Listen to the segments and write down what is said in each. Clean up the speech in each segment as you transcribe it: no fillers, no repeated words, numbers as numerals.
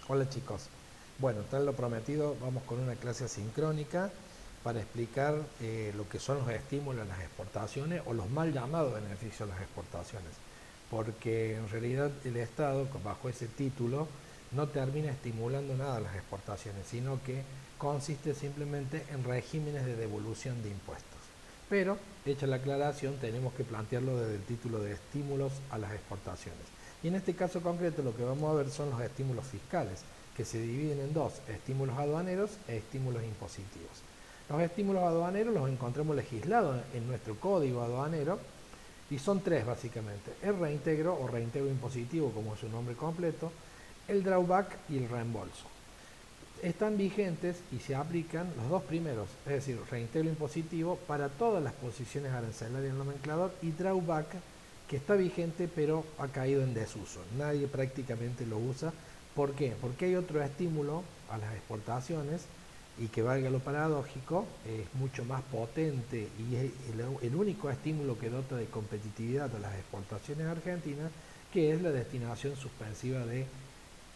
Hola chicos, bueno, tal lo prometido, vamos con una clase asincrónica para explicar lo que son los estímulos a las exportaciones o los mal llamados beneficios a las exportaciones, porque en realidad el Estado, bajo ese título, no termina estimulando nada a las exportaciones, sino que consiste simplemente en regímenes de devolución de impuestos. Pero, hecha la aclaración, tenemos que plantearlo desde el título de estímulos a las exportaciones. Y en este caso concreto lo que vamos a ver son los estímulos fiscales, que se dividen en dos, estímulos aduaneros e estímulos impositivos. Los estímulos aduaneros los encontramos legislados en nuestro código aduanero y son tres básicamente: el reintegro o reintegro impositivo, como es su nombre completo, el drawback y el reembolso. Están vigentes y se aplican los dos primeros, es decir, reintegro impositivo para todas las posiciones arancelarias del nomenclador, y drawback, que está vigente pero ha caído en desuso. Nadie prácticamente lo usa. ¿Por qué? Porque hay otro estímulo a las exportaciones y, que valga lo paradójico, es mucho más potente y es el único estímulo que dota de competitividad a las exportaciones argentinas, que es la destinación suspensiva de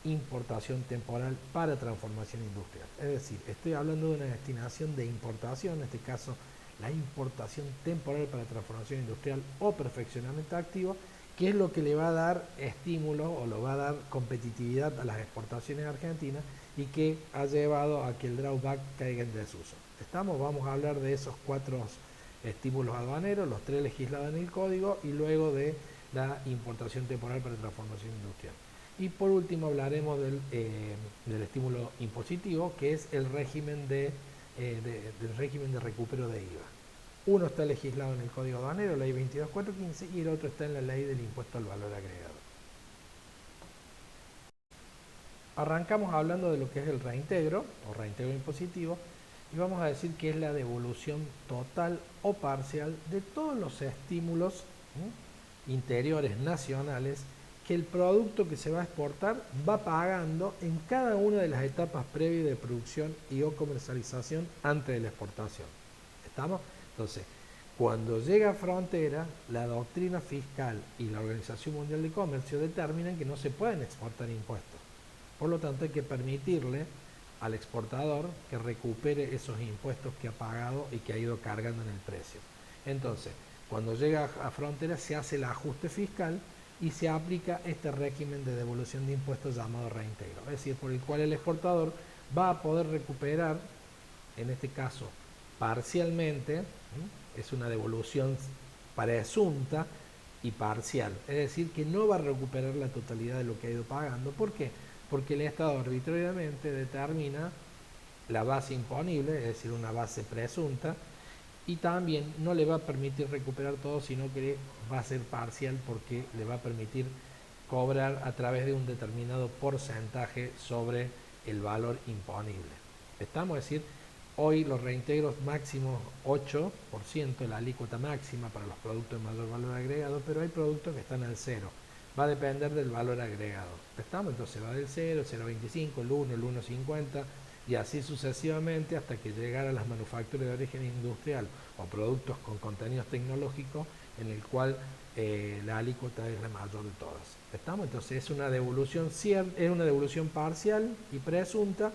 importación temporal para transformación industrial. Es decir, estoy hablando de una destinación de importación, en este caso la importación temporal para transformación industrial o perfeccionamiento activo, que es lo que le va a dar estímulo o lo va a dar competitividad a las exportaciones argentinas y que ha llevado a que el drawback caiga en desuso. Vamos a hablar de esos cuatro estímulos aduaneros, los tres legislados en el código, y luego de la importación temporal para transformación industrial. Y por último hablaremos del estímulo impositivo, que es el régimen del régimen de recupero de IVA. Uno está legislado en el Código Aduanero, Ley 22415, y el otro está en la Ley del Impuesto al Valor Agregado. Arrancamos hablando de lo que es el reintegro o reintegro impositivo, y vamos a decir que es la devolución total o parcial de todos los estímulos interiores nacionales que el producto que se va a exportar va pagando en cada una de las etapas previas de producción y o comercialización antes de la exportación. ¿Estamos? Entonces, cuando llega a frontera, la doctrina fiscal y la Organización Mundial de Comercio determinan que no se pueden exportar impuestos. Por lo tanto, hay que permitirle al exportador que recupere esos impuestos que ha pagado y que ha ido cargando en el precio. Entonces, cuando llega a frontera se hace el ajuste fiscal y se aplica este régimen de devolución de impuestos llamado reintegro, es decir, por el cual el exportador va a poder recuperar, en este caso parcialmente, es una devolución presunta y parcial, es decir, que no va a recuperar la totalidad de lo que ha ido pagando. ¿Por qué? Porque el Estado arbitrariamente determina la base imponible, es decir, una base presunta, y también no le va a permitir recuperar todo, sino que va a ser parcial, porque le va a permitir cobrar a través de un determinado porcentaje sobre el valor imponible. Estamos a decir, hoy los reintegros máximos 8%, la alícuota máxima para los productos de mayor valor agregado, pero hay productos que están al 0. Va a depender del valor agregado. ¿Estamos? Entonces va del 0, 0,25, el 1, el 1,50 y así sucesivamente hasta que llegar a las manufacturas de origen industrial o productos con contenidos tecnológicos, en el cual la alícuota es la mayor de todas. ¿Estamos? Entonces es una devolución parcial y presunta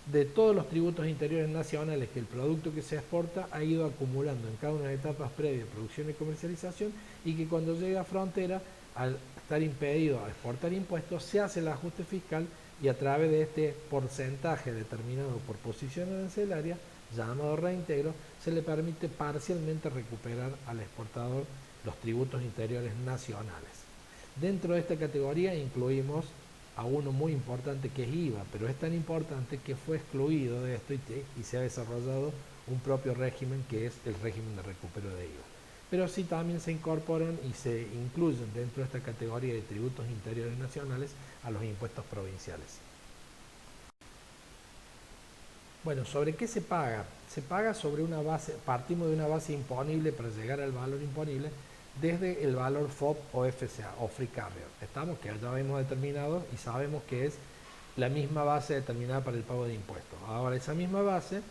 de todos los tributos interiores nacionales que el producto que se exporta ha ido acumulando en cada una de las etapas previas de producción y comercialización, y que cuando llega a frontera, al estar impedido a exportar impuestos, se hace el ajuste fiscal y a través de este porcentaje determinado por posición arancelaria, llamado reintegro, se le permite parcialmente recuperar al exportador los tributos interiores nacionales. Dentro de esta categoría incluimos a uno muy importante, que es IVA, pero es tan importante que fue excluido de esto y se ha desarrollado un propio régimen, que es el régimen de recupero de IVA. Pero sí también se incorporan y se incluyen dentro de esta categoría de tributos interiores nacionales a los impuestos provinciales. Bueno, ¿sobre qué se paga? Se paga sobre una base, partimos de una base imponible para llegar al valor imponible desde el valor FOB o FCA o Free Carrier. Estamos, que ya hemos determinado y sabemos que es la misma base determinada para el pago de impuestos. Ahora, esa misma base,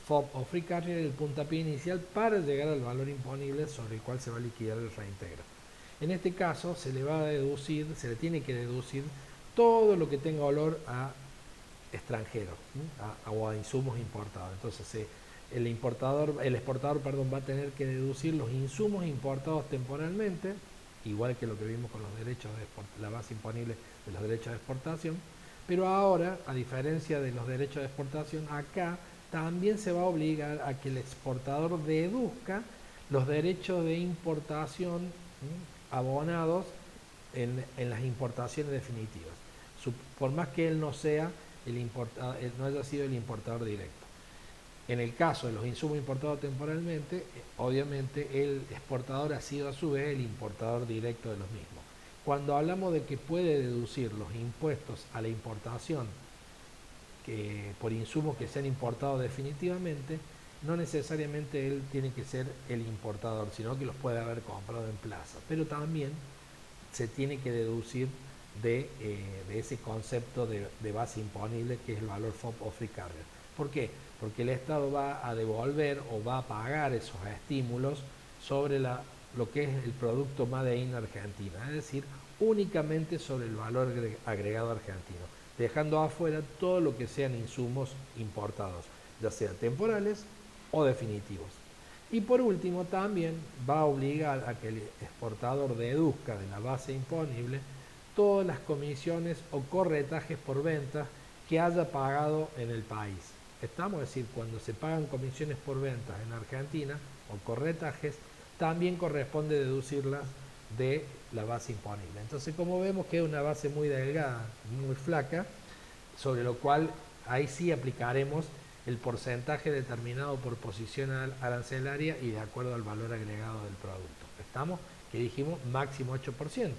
FOB o Free Carrier, es el puntapié inicial para llegar al valor imponible sobre el cual se va a liquidar el reintegro. En este caso se le va a deducir, se le tiene que deducir todo lo que tenga valor a extranjeros, o a insumos importados. Entonces el exportador, perdón, va a tener que deducir los insumos importados temporalmente, igual que lo que vimos con los derechos de la base imponible de los derechos de exportación, pero ahora, a diferencia de los derechos de exportación, acá también se va a obligar a que el exportador deduzca los derechos de importación abonados en las importaciones definitivas, por más que él no sea no haya sido el importador directo. En el caso de los insumos importados temporalmente, obviamente el exportador ha sido a su vez el importador directo de los mismos. Cuando hablamos de que puede deducir los impuestos a la importación por insumos que se han importado definitivamente, no necesariamente él tiene que ser el importador, sino que los puede haber comprado en plaza. Pero también se tiene que deducir de ese concepto de base imponible, que es el valor FOB o Free Carrier. ¿Por qué? Porque el Estado va a devolver o va a pagar esos estímulos sobre lo que es el producto Made in Argentina, es decir, únicamente sobre el valor agregado argentino, dejando afuera todo lo que sean insumos importados, ya sea temporales o definitivos. Y por último, también va a obligar a que el exportador deduzca de la base imponible todas las comisiones o corretajes por ventas que haya pagado en el país. Estamos, es decir, cuando se pagan comisiones por ventas en Argentina o corretajes, también corresponde deducirlas de la base imponible. Entonces, como vemos que es una base muy delgada, muy flaca, sobre lo cual ahí sí aplicaremos el porcentaje determinado por posición arancelaria y de acuerdo al valor agregado del producto. Estamos, que dijimos, máximo 8%.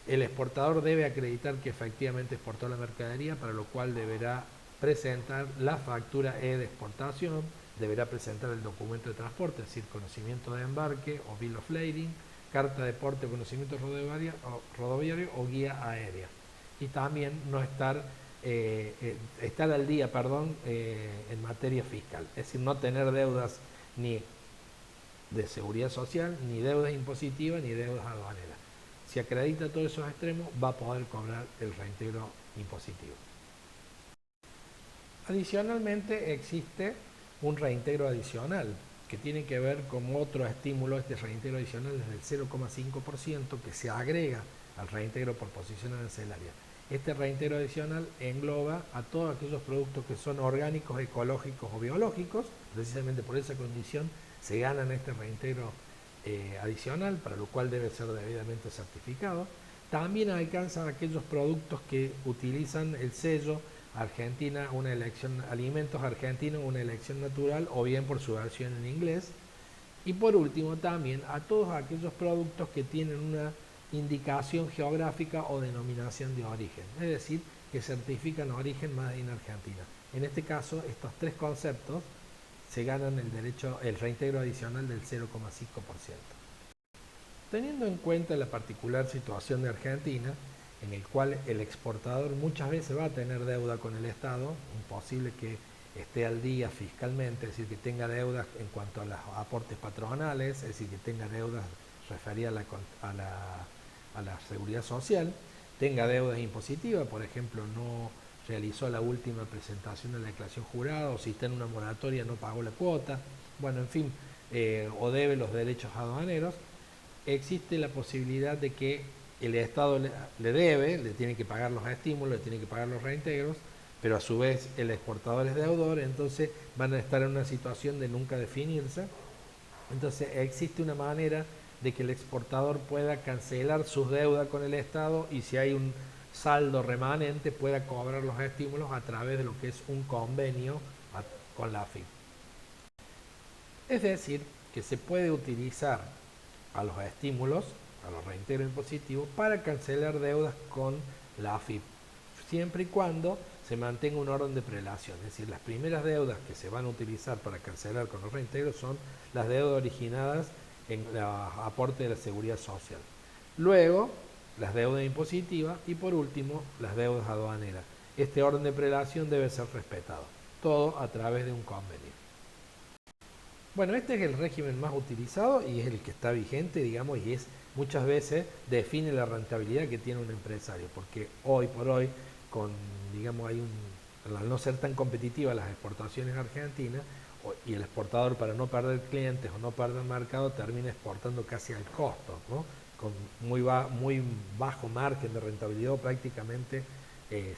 El exportador debe acreditar que efectivamente exportó la mercadería, para lo cual deberá presentar la factura E de exportación, deberá presentar el documento de transporte, es decir, conocimiento de embarque o bill of lading, carta de porte o conocimiento rodoviario o guía aérea. Y también no estar al día, en materia fiscal, es decir, no tener deudas ni de seguridad social, ni deudas impositivas, ni deudas aduaneras. Si acredita todos esos extremos, va a poder cobrar el reintegro impositivo. Adicionalmente, existe un reintegro adicional que tiene que ver con otro estímulo. Este reintegro adicional es del 0,5% que se agrega al reintegro por posición arancelaria. Este reintegro adicional engloba a todos aquellos productos que son orgánicos, ecológicos o biológicos. Precisamente por esa condición se ganan este reintegro adicional, para lo cual debe ser debidamente certificado. También alcanza a aquellos productos que utilizan el sello Argentina, una elección, alimentos argentinos, una elección natural, o bien por su versión en inglés. Y por último, también a todos aquellos productos que tienen una indicación geográfica o denominación de origen, es decir, que certifican origen Made in Argentina. En este caso, estos tres conceptos se ganan el reintegro adicional del 0,5%. Teniendo en cuenta la particular situación de Argentina, en el cual el exportador muchas veces va a tener deuda con el Estado, imposible que esté al día fiscalmente, es decir, que tenga deudas en cuanto a los aportes patronales, es decir, que tenga deudas referidas a la seguridad social, tenga deudas impositivas, por ejemplo, no realizó la última presentación de la declaración jurada, o si está en una moratoria no pagó la cuota, bueno, en fin, o debe los derechos aduaneros. Existe la posibilidad de que el Estado le debe, le tiene que pagar los estímulos, le tiene que pagar los reintegros, pero a su vez el exportador es deudor, entonces van a estar en una situación de nunca definirse. Entonces existe una manera de que el exportador pueda cancelar sus deudas con el Estado, y si hay un saldo remanente pueda cobrar los estímulos a través de lo que es un convenio con la AFIP. Es decir, que se puede utilizar a los estímulos, a los reintegros impositivos, para cancelar deudas con la AFIP, siempre y cuando se mantenga un orden de prelación. Es decir, las primeras deudas que se van a utilizar para cancelar con los reintegros son las deudas originadas en el aporte de la seguridad social. Luego, las deudas impositivas y por último, las deudas aduaneras. Este orden de prelación debe ser respetado, todo a través de un convenio. Bueno, este es el régimen más utilizado y es el que está vigente, digamos, y muchas veces define la rentabilidad que tiene un empresario, porque hoy por hoy, digamos, hay al no ser tan competitivas las exportaciones argentinas, y el exportador, para no perder clientes o no perder mercado, termina exportando casi al costo, ¿no? Con muy bajo margen de rentabilidad o prácticamente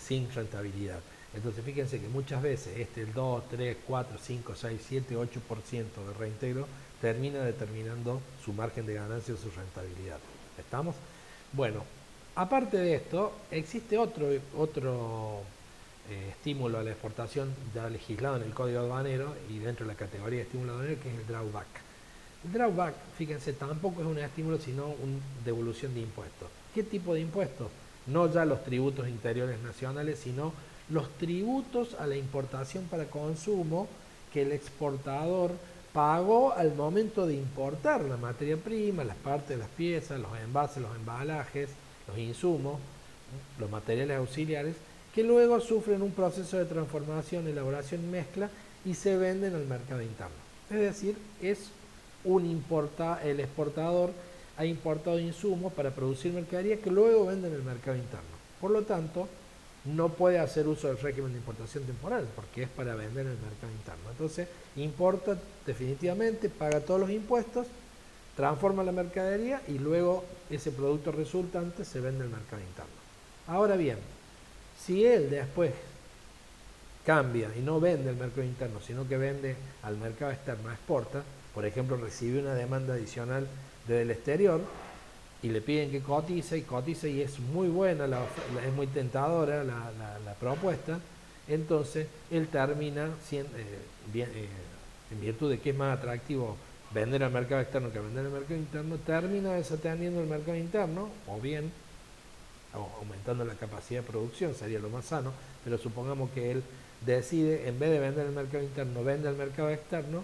sin rentabilidad. Entonces fíjense que muchas veces el 2, 3, 4, 5, 6, 7, 8% de reintegro termina determinando su margen de ganancia o su rentabilidad. ¿Estamos? Bueno, aparte de esto, existe otro estímulo a la exportación ya legislado en el Código Aduanero y dentro de la categoría de estímulo aduanero, que es el drawback. El drawback, fíjense, tampoco es un estímulo, sino una devolución de impuestos. ¿Qué tipo de impuestos? No ya los tributos interiores nacionales, sino los tributos a la importación para consumo que el exportador pagó al momento de importar la materia prima, las partes, las piezas, los envases, los embalajes, los insumos, los materiales auxiliares, que luego sufren un proceso de transformación, elaboración y mezcla y se venden al mercado interno. Es decir, el exportador ha importado insumos para producir mercadería que luego venden en el mercado interno. Por lo tanto, no puede hacer uso del régimen de importación temporal porque es para vender en el mercado interno. Entonces, importa definitivamente, paga todos los impuestos, transforma la mercadería y luego ese producto resultante se vende en el mercado interno. Ahora bien, si él después cambia y no vende al mercado interno, sino que vende al mercado externo, exporta, por ejemplo, recibe una demanda adicional desde el exterior y le piden que cotice y es muy buena, es muy tentadora la propuesta, entonces él termina, en virtud de que es más atractivo vender al mercado externo que vender al mercado interno, termina desatendiendo el mercado interno, o bien aumentando la capacidad de producción, sería lo más sano, pero supongamos que él decide, en vez de vender al mercado interno, vende al mercado externo,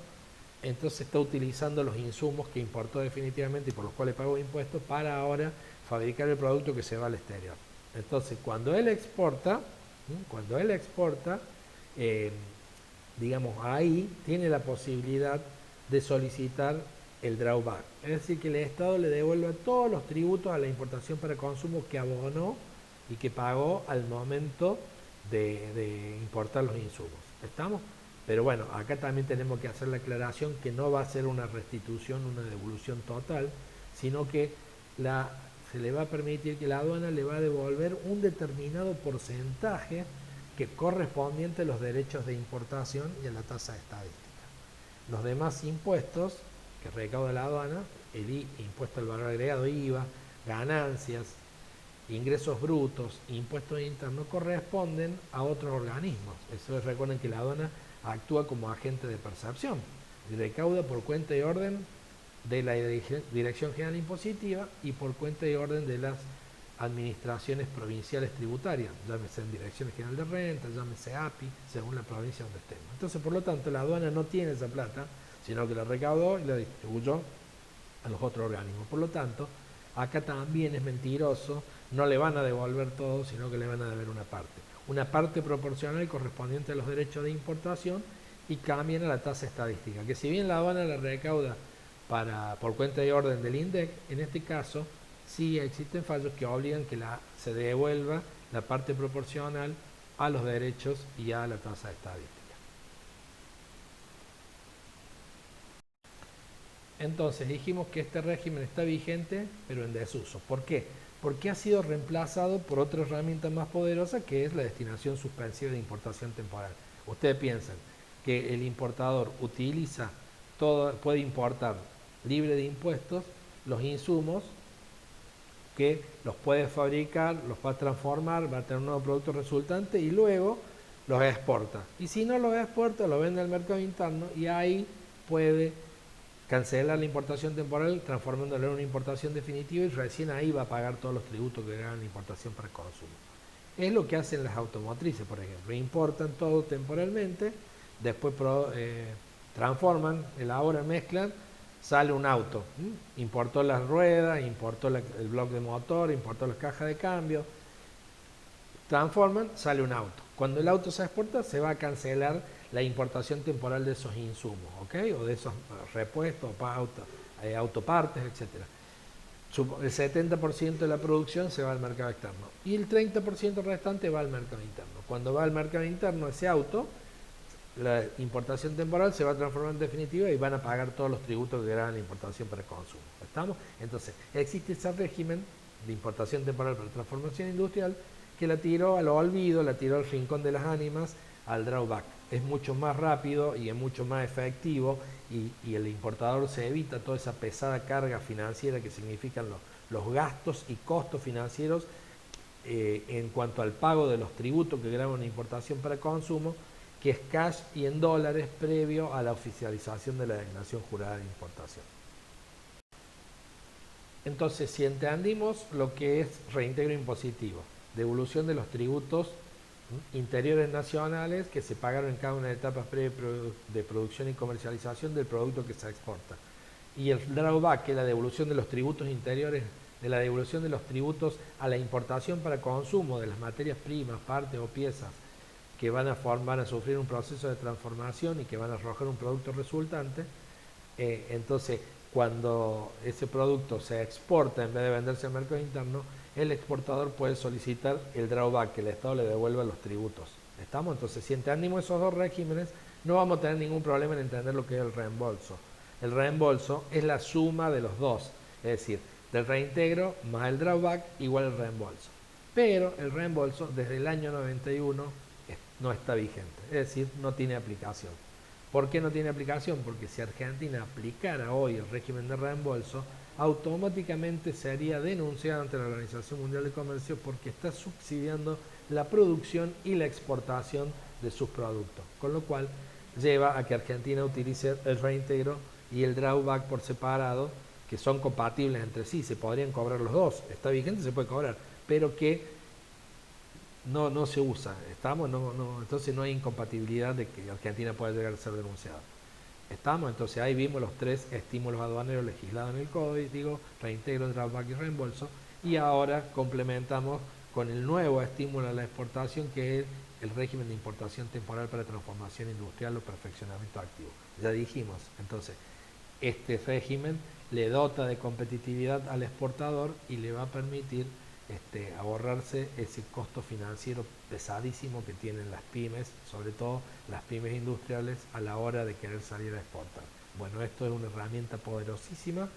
entonces está utilizando los insumos que importó definitivamente y por los cuales pagó impuestos para ahora fabricar el producto que se va al exterior. Entonces, cuando él exporta, digamos, ahí tiene la posibilidad de solicitar el drawback. Es decir, que el Estado le devuelva todos los tributos a la importación para consumo que abonó y que pagó al momento de importar los insumos. ¿Estamos? Pero bueno, acá también tenemos que hacer la aclaración que no va a ser una restitución, una devolución total, sino que se le va a permitir que la aduana le va a devolver un determinado porcentaje que correspondiente a los derechos de importación y a la tasa estadística. Los demás impuestos que recauda la aduana, el impuesto al valor agregado, IVA, ganancias, ingresos brutos, impuestos internos, corresponden a otros organismos. Eso recuerden que la aduana actúa como agente de percepción y recauda por cuenta y orden de la Dirección General Impositiva y por cuenta y orden de las administraciones provinciales tributarias, llámese en Dirección General de Renta, llámese API, según la provincia donde estemos. Entonces, por lo tanto, la aduana no tiene esa plata, sino que la recaudó y la distribuyó a los otros organismos. Por lo tanto, acá también es mentiroso, no le van a devolver todo, sino que le van a deber una parte proporcional correspondiente a los derechos de importación y cambian a la tasa estadística, que si bien la aduana la recauda por cuenta y orden del INDEC, en este caso sí existen fallos que obligan que se devuelva la parte proporcional a los derechos y a la tasa estadística. Entonces dijimos que este régimen está vigente, pero en desuso. ¿Por qué? Porque ha sido reemplazado por otra herramienta más poderosa, que es la destinación suspensiva de importación temporal. Ustedes piensan que el importador puede importar libre de impuestos los insumos, que los puede fabricar, los va a transformar, va a tener un nuevo producto resultante y luego los exporta. Y si no los exporta, los vende al mercado interno y ahí puede cancelar la importación temporal transformándola en una importación definitiva y recién ahí va a pagar todos los tributos que ganan la importación para consumo. Es lo que hacen las automotrices, por ejemplo. Importan todo temporalmente, después transforman, elaboran, mezclan, sale un auto. Importó las ruedas, importó el bloque de motor, importó las cajas de cambio, transforman, sale un auto. Cuando el auto se exporta, se va a cancelar la importación temporal de esos insumos, ¿ok? O de esos repuestos, autopartes, etc. El 70% de la producción se va al mercado externo y el 30% restante va al mercado interno. Cuando va al mercado interno ese auto, la importación temporal se va a transformar en definitiva y van a pagar todos los tributos que graban la importación para consumo. ¿Estamos? Entonces, existe ese régimen de importación temporal para transformación industrial que la tiró al olvido, la tiró al rincón de las ánimas, al drawback. Es mucho más rápido y es mucho más efectivo y el importador se evita toda esa pesada carga financiera que significan los gastos y costos financieros en cuanto al pago de los tributos que graban la importación para consumo, que es cash y en dólares previo a la oficialización de la declaración jurada de importación. Entonces, si entendimos lo que es reintegro impositivo, devolución de los tributos interiores nacionales que se pagaron en cada una de las etapas previas de producción y comercialización del producto que se exporta, y el drawback, que es la devolución de los tributos interiores, de la devolución de los tributos a la importación para consumo de las materias primas, partes o piezas que van a sufrir un proceso de transformación y que van a arrojar un producto resultante. Entonces, cuando ese producto se exporta en vez de venderse al mercado interno, el exportador puede solicitar el drawback, que el Estado le devuelva los tributos. ¿Estamos? Entonces, si entendimos esos dos regímenes, no vamos a tener ningún problema en entender lo que es el reembolso. El reembolso es la suma de los dos, es decir, del reintegro más el drawback igual el reembolso. Pero el reembolso desde el año 91 no está vigente, es decir, no tiene aplicación. ¿Por qué no tiene aplicación? Porque si Argentina aplicara hoy el régimen de reembolso, automáticamente sería denunciada ante la Organización Mundial de Comercio porque está subsidiando la producción y la exportación de sus productos, con lo cual lleva a que Argentina utilice el reintegro y el drawback por separado, que son compatibles entre sí, se podrían cobrar los dos, está vigente, se puede cobrar, pero que no se usa, entonces no hay incompatibilidad de que Argentina pueda llegar a ser denunciada. Entonces ahí vimos los tres estímulos aduaneros legislados en el código, reintegro, drawback y reembolso, y ahora complementamos con el nuevo estímulo a la exportación, que es el régimen de importación temporal para transformación industrial o perfeccionamiento activo. Ya dijimos, entonces, este régimen le dota de competitividad al exportador y le va a permitir ahorrarse ese costo financiero pesadísimo que tienen las pymes, sobre todo las pymes industriales, a la hora de querer salir a exportar. Bueno, esto es una herramienta poderosísima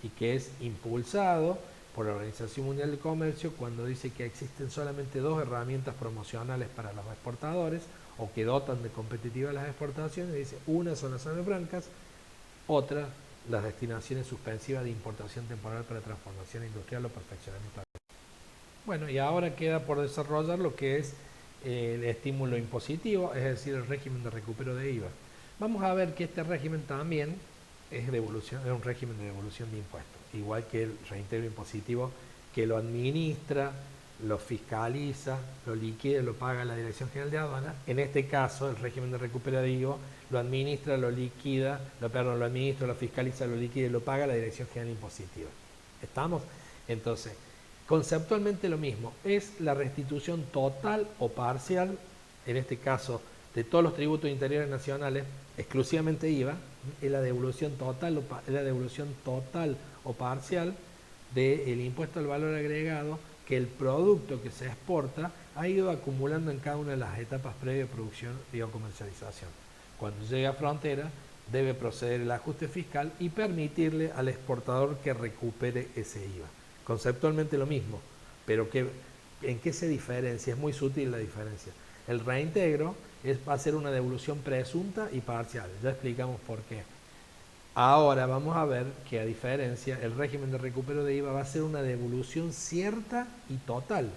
y que es impulsado por la Organización Mundial de Comercio cuando dice que existen solamente dos herramientas promocionales para los exportadores o que dotan de competitividad las exportaciones. Dice, una son las zonas francas, otra las destinaciones suspensivas de importación temporal para transformación industrial o perfeccionamiento. Bueno, y ahora queda por desarrollar lo que es el estímulo impositivo, es decir, el régimen de recupero de IVA. Vamos a ver que este régimen también es un régimen de devolución de impuestos, igual que el reintegro impositivo, que lo administra, lo fiscaliza, lo liquida, lo paga la Dirección General de Aduana. En este caso, el régimen de recupero de IVA lo administra, lo fiscaliza, lo liquida y lo paga la Dirección General Impositiva. ¿Estamos? Entonces, conceptualmente lo mismo, es la restitución total o parcial, en este caso de todos los tributos interiores nacionales, exclusivamente IVA, es la devolución total o parcial del impuesto al valor agregado que el producto que se exporta ha ido acumulando en cada una de las etapas previas de producción y comercialización. Cuando llega a frontera, debe proceder el ajuste fiscal y permitirle al exportador que recupere ese IVA. Conceptualmente lo mismo, pero ¿en qué se diferencia? Es muy sutil la diferencia. El reintegro va a ser una devolución presunta y parcial. Ya explicamos por qué. Ahora vamos a ver que, a diferencia, el régimen de recupero de IVA va a ser una devolución cierta y total.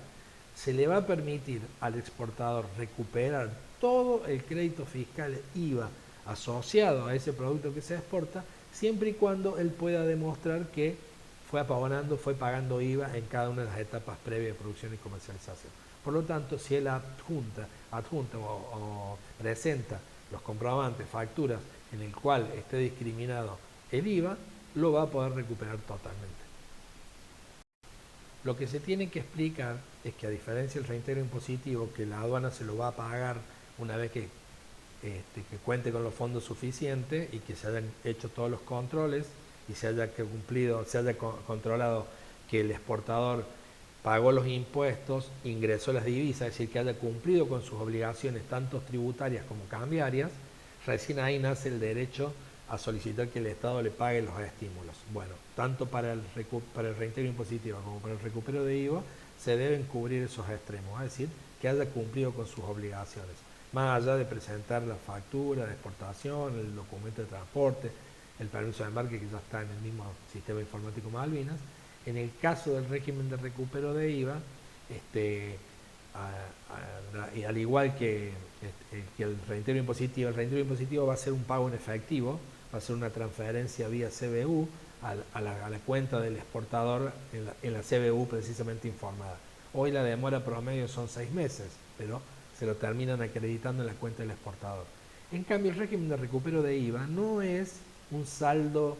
Se le va a permitir al exportador recuperar todo el crédito fiscal IVA asociado a ese producto que se exporta, siempre y cuando él pueda demostrar que fue pagando IVA en cada una de las etapas previas de producción y comercialización. Por lo tanto, si él adjunta o presenta los comprobantes, facturas, en el cual esté discriminado el IVA, lo va a poder recuperar totalmente. Lo que se tiene que explicar es que, a diferencia del reintegro impositivo, que la aduana se lo va a pagar una vez que cuente con los fondos suficientes y que se hayan hecho todos los controles y se haya controlado que el exportador pagó los impuestos, ingresó las divisas, es decir, que haya cumplido con sus obligaciones, tanto tributarias como cambiarias, recién ahí nace el derecho a solicitar que el Estado le pague los estímulos. Bueno, tanto para el reintegro impositivo como para el recupero de IVA, se deben cubrir esos extremos, es decir, que haya cumplido con sus obligaciones, más allá de presentar la factura de exportación, el documento de transporte, el permiso de embarque, que ya está en el mismo sistema informático Malvinas. En el caso del régimen de recupero de IVA, y al igual que el reintegro impositivo va a ser un pago en efectivo, va a ser una transferencia vía CBU a la cuenta del exportador en la CBU precisamente informada. Hoy la demora promedio son 6 meses, pero se lo terminan acreditando en la cuenta del exportador. En cambio, el régimen de recupero de IVA no es un saldo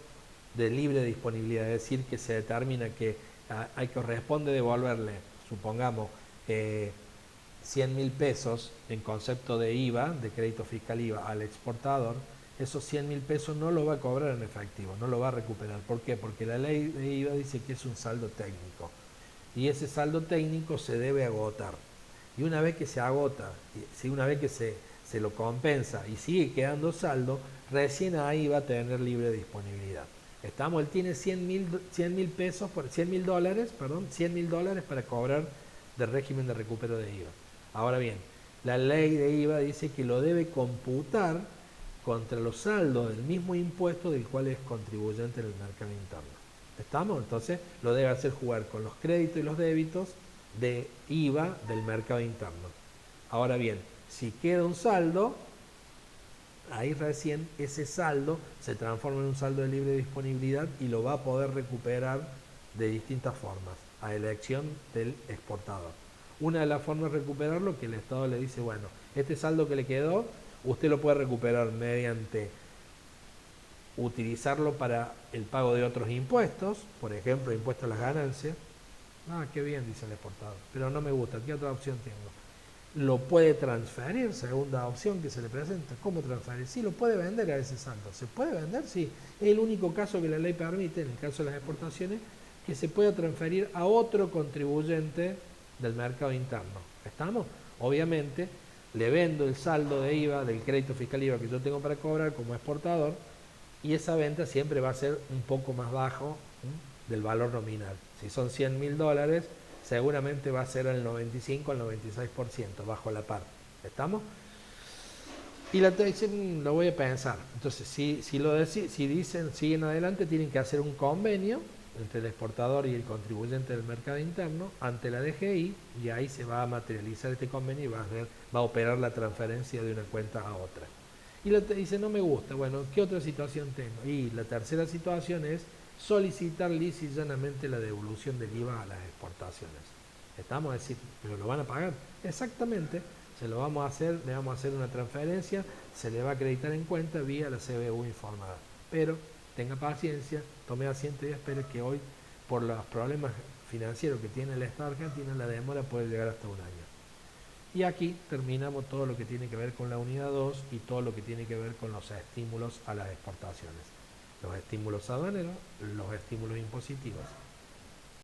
de libre disponibilidad, es decir, que se determina que corresponde devolverle, supongamos, 100.000 pesos en concepto de IVA, de crédito fiscal IVA, al exportador. Esos 100.000 pesos no lo va a cobrar en efectivo, no lo va a recuperar. ¿Por qué? Porque la ley de IVA dice que es un saldo técnico y ese saldo técnico se debe agotar. Y una vez que se agota, una vez que se lo compensa y sigue quedando saldo, recién ahí va a tener libre disponibilidad. Él tiene 100.000 pesos, 100.000 dólares, perdón, 100.000 dólares para cobrar del régimen de recupero de IVA. Ahora bien, la ley de IVA dice que lo debe computar contra los saldos del mismo impuesto del cual es contribuyente en el mercado interno. ¿Estamos? Entonces lo debe hacer jugar con los créditos y los débitos de IVA del mercado interno. Ahora bien, si queda un saldo, ahí recién ese saldo se transforma en un saldo de libre disponibilidad y lo va a poder recuperar de distintas formas, a elección del exportador. Una de las formas de recuperarlo que el Estado le dice, bueno, este saldo que le quedó, usted lo puede recuperar mediante utilizarlo para el pago de otros impuestos, por ejemplo, impuesto a las ganancias. Ah, qué bien, dice el exportador, pero no me gusta, ¿qué otra opción tengo? Lo puede transferir, segunda opción que se le presenta. ¿Cómo transferir? Sí, lo puede vender a ese saldo. ¿Se puede vender? Sí. Es el único caso que la ley permite, en el caso de las exportaciones, que se pueda transferir a otro contribuyente del mercado interno. ¿Estamos? Obviamente, le vendo el saldo de IVA, del crédito fiscal IVA que yo tengo para cobrar como exportador, y esa venta siempre va a ser un poco más bajo del valor nominal. Si son 100.000 dólares, seguramente va a ser el 95 al 96% bajo la par. ¿Estamos? Y la dicen, lo voy a pensar. Entonces, si dicen, siguen adelante, tienen que hacer un convenio entre el exportador y el contribuyente del mercado interno ante la DGI, y ahí se va a materializar este convenio y va a operar la transferencia de una cuenta a otra. Y la dice, no me gusta. Bueno, ¿qué otra situación tengo? Y la tercera situación es solicitar lisa y llanamente la devolución del IVA a las exportaciones. Estamos a decir, ¿pero lo van a pagar? Exactamente, se lo vamos a hacer, le vamos a hacer una transferencia, se le va a acreditar en cuenta vía la CBU informada. Pero tenga paciencia, tome asiento y espere que hoy, por los problemas financieros que tiene el Estado argentino, la demora puede llegar hasta un año. Y aquí terminamos todo lo que tiene que ver con la unidad 2 y todo lo que tiene que ver con los estímulos a las exportaciones. Los estímulos aduaneros, los estímulos impositivos.